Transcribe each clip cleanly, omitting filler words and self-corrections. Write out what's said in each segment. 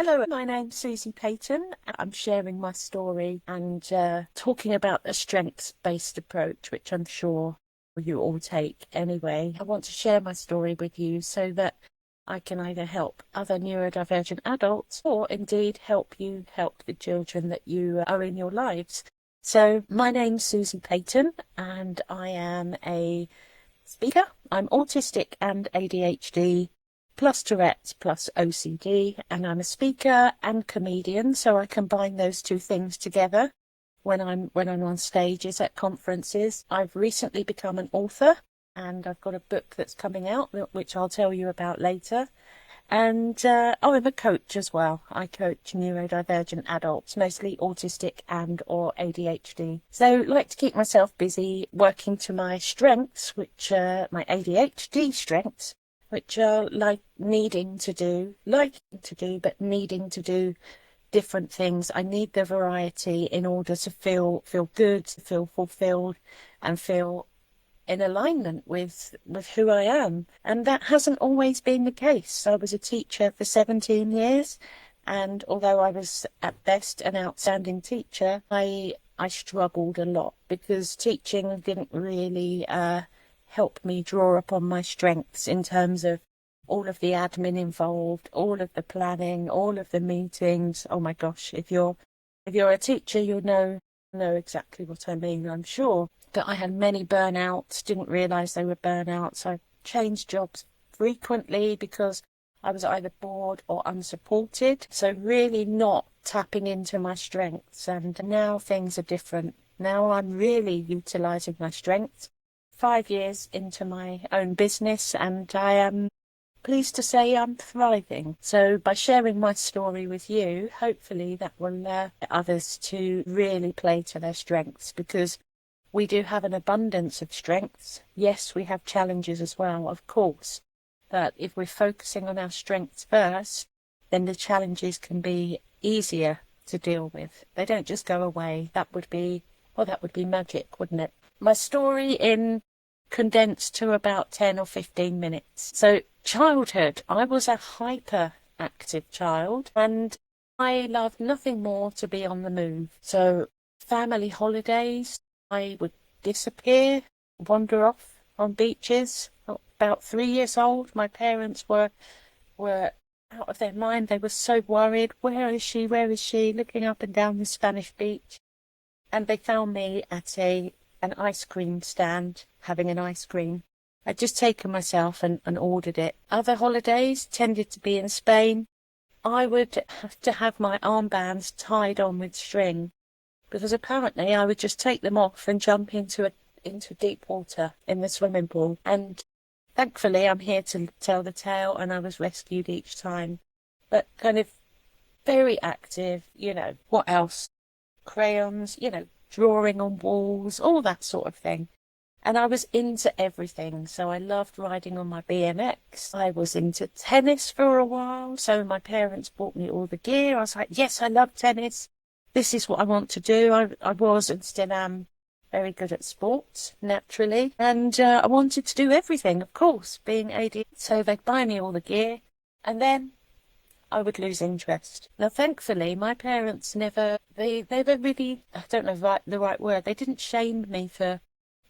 Hello, my name's Susie Payton. I'm sharing my story and talking about a strengths-based approach, which I'm sure you all take anyway. I want to share my story with you so that I can either help other neurodivergent adults or indeed help you help the children that you are in your lives. So my name's Susie Payton and I am a speaker. I'm autistic and ADHD plus Tourette plus OCD, and I'm a speaker and comedian, so I combine those two things together when I'm on stages at conferences. I've recently become an author and I've got a book that's coming out which I'll tell you about later. And I'm a coach as well. I coach neurodivergent adults, mostly autistic and or ADHD. So I like to keep myself busy working to my strengths, which my ADHD strengths, which are liking to do, but needing to do different things. I need the variety in order to feel good, feel fulfilled, and feel in alignment with who I am. And that hasn't always been the case. I was a teacher for 17 years, and although I was at best an outstanding teacher, I struggled a lot because teaching didn't really help me draw upon my strengths in terms of all of the admin involved, all of the planning, all of the meetings. Oh my gosh, if you're a teacher, you'll know exactly what I mean, I'm sure. But I had many burnouts, didn't realise they were burnouts. I changed jobs frequently because I was either bored or unsupported. So really not tapping into my strengths. And now things are different. Now I'm really utilising my strengths. 5 years into my own business, and I am pleased to say I'm thriving. So by sharing my story with you, hopefully that will allow others to really play to their strengths, because we do have an abundance of strengths. Yes, we have challenges as well, of course, but if we're focusing on our strengths first, then the challenges can be easier to deal with. They don't just go away. That would be magic, wouldn't it? My story in condensed to about 10 or 15 minutes. So childhood, I was a hyperactive child and I loved nothing more to be on the move. So family holidays, I would disappear, wander off on beaches. About 3 years old, my parents were out of their mind. They were so worried. Where is she? Where is she? Looking up and down the Spanish beach. And they found me at an ice cream stand, having an ice cream. I'd just taken myself and ordered it. Other holidays tended to be in Spain. I would have to have my armbands tied on with string, because apparently I would just take them off and jump into deep water in the swimming pool. And thankfully I'm here to tell the tale, and I was rescued each time. But kind of very active, what else? Crayons, drawing on walls, all that sort of thing. And I was into everything. So I loved riding on my BMX. I was into tennis for a while. So my parents bought me all the gear. I was like, yes, I love tennis. This is what I want to do. I was and still am very good at sports, naturally. And I wanted to do everything, of course, being ADHD. So they'd buy me all the gear. And then I would lose interest. Now, thankfully, my parents never really, I don't know the right word, they didn't shame me for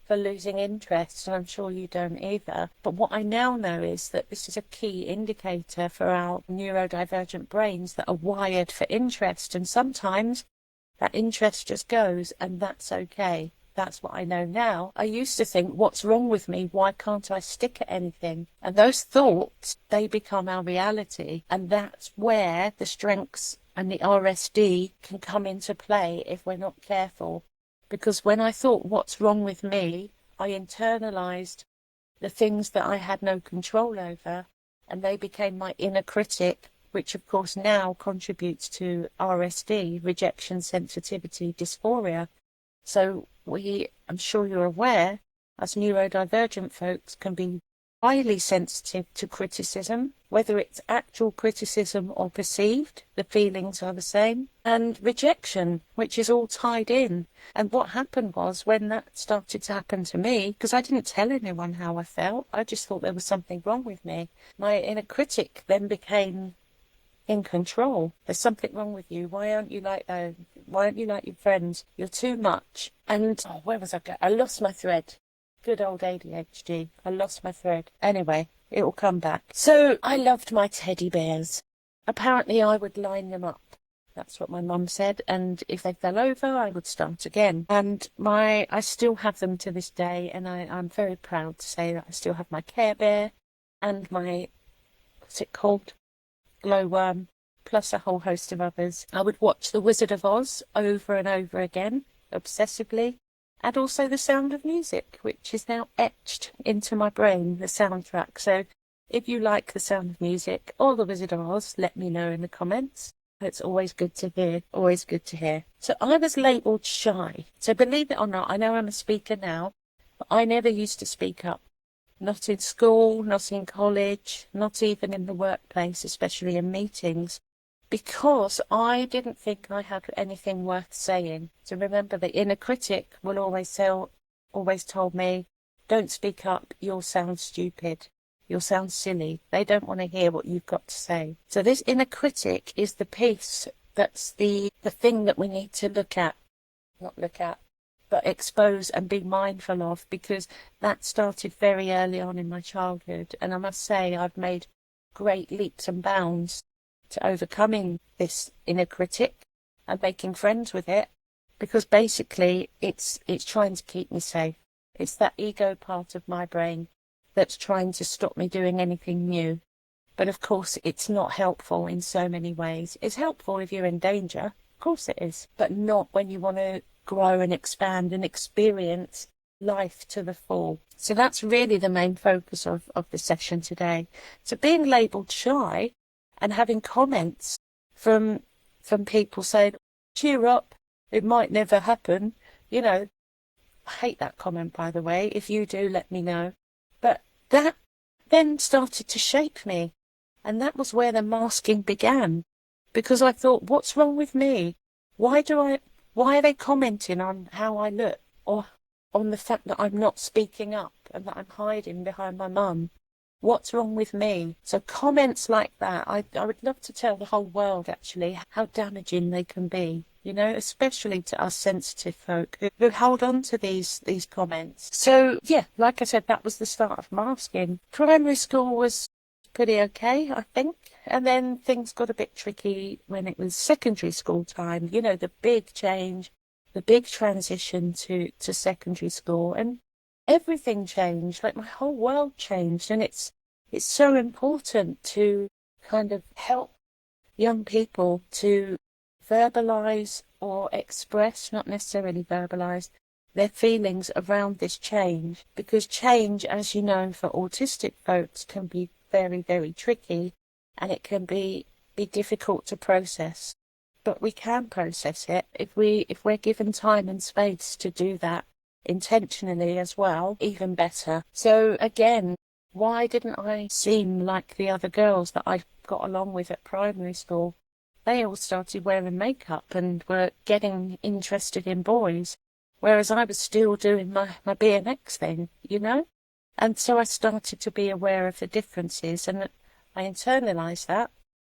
losing interest, and I'm sure you don't either. But what I now know is that this is a key indicator for our neurodivergent brains that are wired for interest, and sometimes that interest just goes, and that's okay. That's what I know now. I used to think, what's wrong with me? Why can't I stick at anything? And those thoughts, they become our reality. And that's where the strengths and the RSD can come into play if we're not careful. Because when I thought, what's wrong with me? I internalized the things that I had no control over, and they became my inner critic, which of course now contributes to RSD, rejection sensitivity dysphoria. So I'm sure you're aware, as neurodivergent folks can be highly sensitive to criticism, whether it's actual criticism or perceived, the feelings are the same, and rejection, which is all tied in. And what happened was, when that started to happen to me, because I didn't tell anyone how I felt, I just thought there was something wrong with me. My inner critic then became in control. There's something wrong with you. Why aren't you like why aren't you like your friends? You're too much. And where was I going? I lost my thread. Good old ADHD. I lost my thread. Anyway, it will come back. So I loved my teddy bears. Apparently I would line them up. That's what my mum said. And if they fell over, I would start again. And I still have them to this day. And I'm very proud to say that I still have my Care Bear and my, what's it called? Glowworm, plus a whole host of others. I would watch The Wizard of Oz over and over again, obsessively. And also The Sound of Music, which is now etched into my brain, the soundtrack. So if you like The Sound of Music or The Wizard of Oz, let me know in the comments. It's always good to hear, always good to hear. So I was labelled shy. So believe it or not, I know I'm a speaker now, but I never used to speak up. Not in school, not in college, not even in the workplace, especially in meetings, because I didn't think I had anything worth saying. So remember, the inner critic will always told me, don't speak up, you'll sound stupid. You'll sound silly. They don't want to hear what you've got to say. So this inner critic is the piece that's the thing that we need to but expose and be mindful of, because that started very early on in my childhood. And I must say I've made great leaps and bounds to overcoming this inner critic and making friends with it, because basically it's trying to keep me safe. It's that ego part of my brain that's trying to stop me doing anything new. But of course, it's not helpful in so many ways. It's helpful if you're in danger, of course it is, but not when you want to grow and expand and experience life to the full. So that's really the main focus of the session today. So being labelled shy and having comments from people saying, cheer up, it might never happen. You know, I hate that comment, by the way. If you do, let me know. But that then started to shape me. And that was where the masking began. Because I thought, what's wrong with me? Why are they commenting on how I look? Or on the fact that I'm not speaking up and that I'm hiding behind my mum? What's wrong with me? So comments like that, I would love to tell the whole world, actually, how damaging they can be. You know, especially to us sensitive folk who hold on to these comments. So, yeah, like I said, that was the start of masking. Primary school was pretty okay, I think. And then things got a bit tricky when it was secondary school time. You know, the big change, the big transition to secondary school. And everything changed, like my whole world changed. And it's so important to kind of help young people to verbalise or express, not necessarily verbalise, their feelings around this change. Because change, as you know, for autistic folks can be very, very tricky, and it can be difficult to process. But we can process it if we're given time and space to do that intentionally as well, even better. So again, why didn't I seem like the other girls that I got along with at primary school? They all started wearing makeup and were getting interested in boys, whereas I was still doing my BMX thing, you know? And so I started to be aware of the differences, and I internalised that.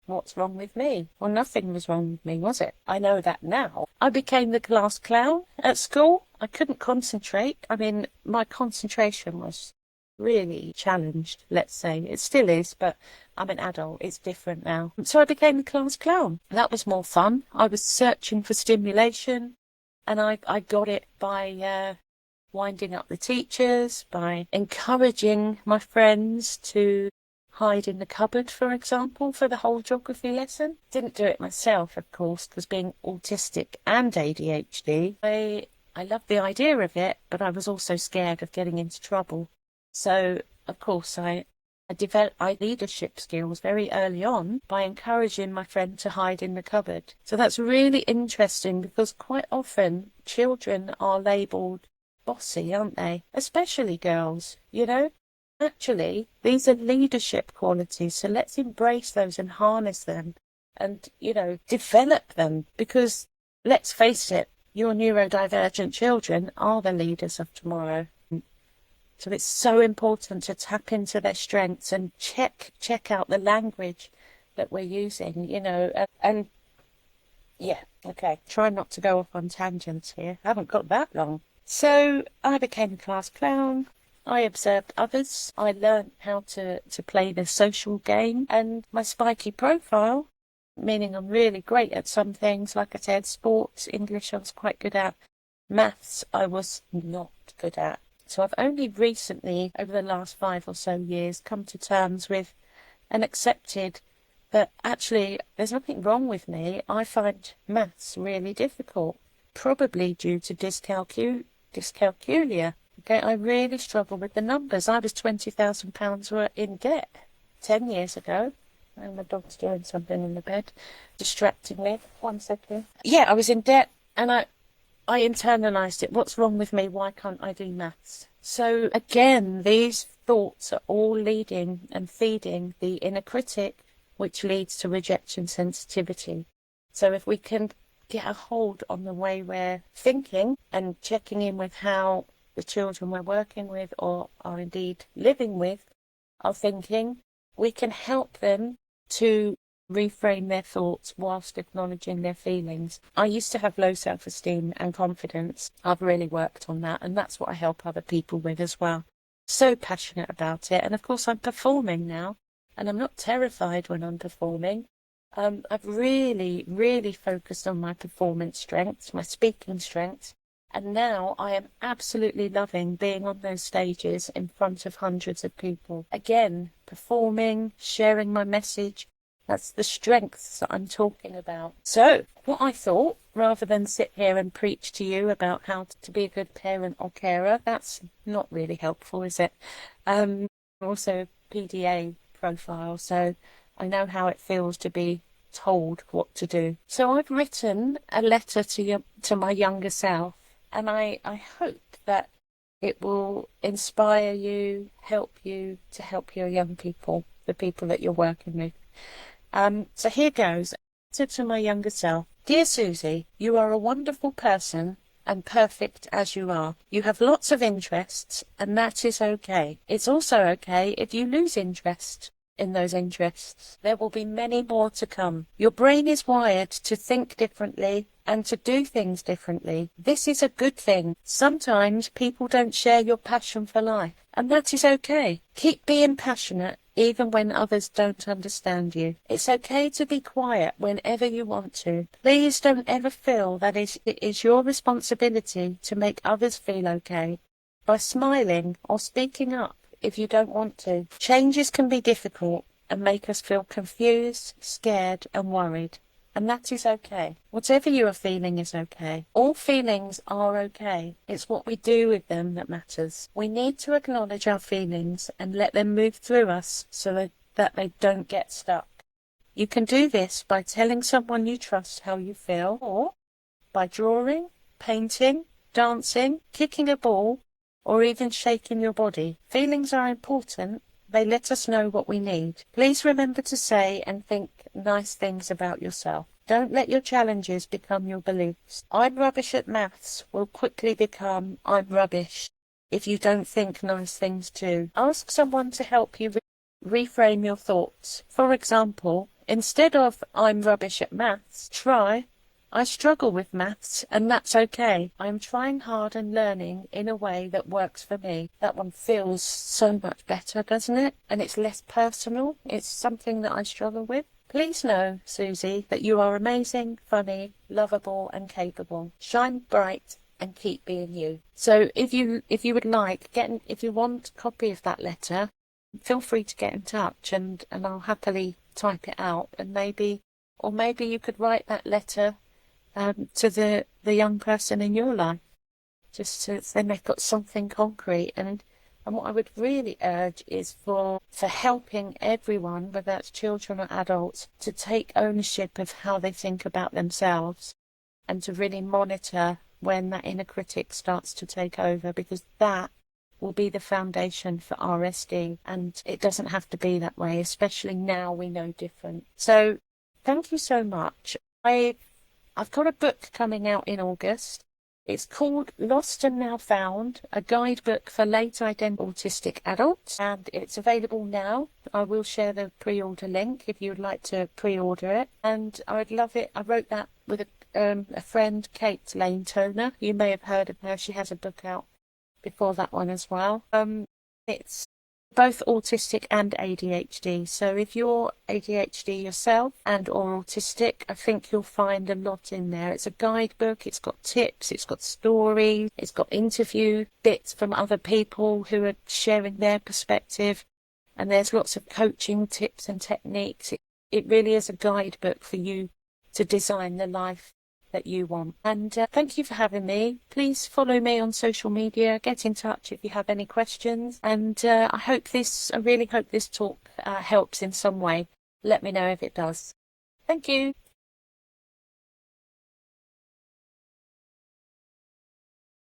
What's wrong with me? Well, nothing was wrong with me, was it? I know that now. I became the class clown at school. I couldn't concentrate. I mean, my concentration was really challenged, let's say. It still is, but I'm an adult. It's different now. So I became the class clown. That was more fun. I was searching for stimulation, and I got it by winding up the teachers, by encouraging my friends to hide in the cupboard, for example, for the whole geography lesson. Didn't do it myself, of course, because being autistic and ADHD, I loved the idea of it, but I was also scared of getting into trouble. So, of course, I developed my leadership skills very early on by encouraging my friend to hide in the cupboard. So that's really interesting, because quite often children are labelled bossy, aren't they? Especially girls, you know? Actually, these are leadership qualities, so let's embrace those and harness them and, you know, develop them, because let's face it, your neurodivergent children are the leaders of tomorrow. So it's so important to tap into their strengths and check out the language that we're using, and yeah, okay. Try not to go off on tangents here. I haven't got that long. So I became a class clown. I observed others. I learned how to play the social game. And my spiky profile, meaning I'm really great at some things, like I said, sports, English I was quite good at. Maths I was not good at. So I've only recently, over the last 5 or so years, come to terms with and accepted that actually there's nothing wrong with me. I find maths really difficult, probably due to dyscalculia. Okay, I really struggle with the numbers. I was £20,000 in debt 10 years ago. And my dog's doing something in the bed, distracting me. 1 second. Yeah, I was in debt, and I internalised it. What's wrong with me? Why can't I do maths? So again, these thoughts are all leading and feeding the inner critic, which leads to rejection sensitivity. So if we can get a hold on the way we're thinking and checking in with how the children we're working with or are indeed living with are thinking, we can help them to reframe their thoughts whilst acknowledging their feelings. I used to have low self-esteem and confidence. I've really worked on that, and that's what I help other people with as well. So passionate about it. And of course I'm performing now, and I'm not terrified when I'm performing. I've really, really focused on my performance strengths, my speaking strengths, and now I am absolutely loving being on those stages in front of hundreds of people. Again, performing, sharing my message, that's the strengths that I'm talking about. So, what I thought, rather than sit here and preach to you about how to be a good parent or carer, that's not really helpful, is it? Also, PDA profile, so I know how it feels to be told what to do. So I've written a letter to my younger self, and I hope that it will inspire you, help you to help your young people, the people that you're working with. So here goes. To my younger self. Dear Susie, you are a wonderful person and perfect as you are. You have lots of interests, and that is okay. It's also okay if you lose interest in those interests. There will be many more to come. Your brain is wired to think differently and to do things differently. This is a good thing. Sometimes people don't share your passion for life, and that is okay. Keep being passionate even when others don't understand you. It's okay to be quiet whenever you want to. Please don't ever feel that it is your responsibility to make others feel okay by smiling or speaking up if you don't want to. Changes can be difficult and make us feel confused, scared and worried. And that is okay. Whatever you are feeling is okay. All feelings are okay. It's what we do with them that matters. We need to acknowledge our feelings and let them move through us so that they don't get stuck. You can do this by telling someone you trust how you feel, or by drawing, painting, dancing, kicking a ball, or even shaking your body. Feelings are important. They let us know what we need. Please remember to say and think nice things about yourself. Don't let your challenges become your beliefs. I'm rubbish at maths will quickly become I'm rubbish if you don't think nice things too. Ask someone to help you reframe your thoughts. For example, instead of I'm rubbish at maths, try I struggle with maths, and that's okay. I'm trying hard and learning in a way that works for me. That one feels so much better, doesn't it? And it's less personal. It's something that I struggle with. Please know, Susie, that you are amazing, funny, lovable and capable. Shine bright and keep being you. So if you would like, if you want a copy of that letter, feel free to get in touch and I'll happily type it out, and maybe you could write that letter to the young person in your life, just so then they've got something concrete. And what I would really urge is for helping everyone, whether that's children or adults, to take ownership of how they think about themselves and to really monitor when that inner critic starts to take over, because that will be the foundation for RSD, and it doesn't have to be that way, especially now we know different. So thank you so much. I've got a book coming out in August. It's called Lost and Now Found, a guidebook for late identified autistic adults, and it's available now. I will share the pre-order link if you would like to pre-order it, and I would love it. I wrote that with a friend, Kate Lane Toner. You may have heard of her. She has a book out before that one as well. It's both autistic and ADHD. So if you're ADHD yourself and or autistic, I think you'll find a lot in there. It's a guidebook, it's got tips, it's got stories, it's got interview bits from other people who are sharing their perspective, and there's lots of coaching tips and techniques. It really is a guidebook for you to design the life that you want. And thank you for having me. Please follow me on social media, get in touch if you have any questions, and I really hope this talk helps in some way. Let me know if it does. Thank you.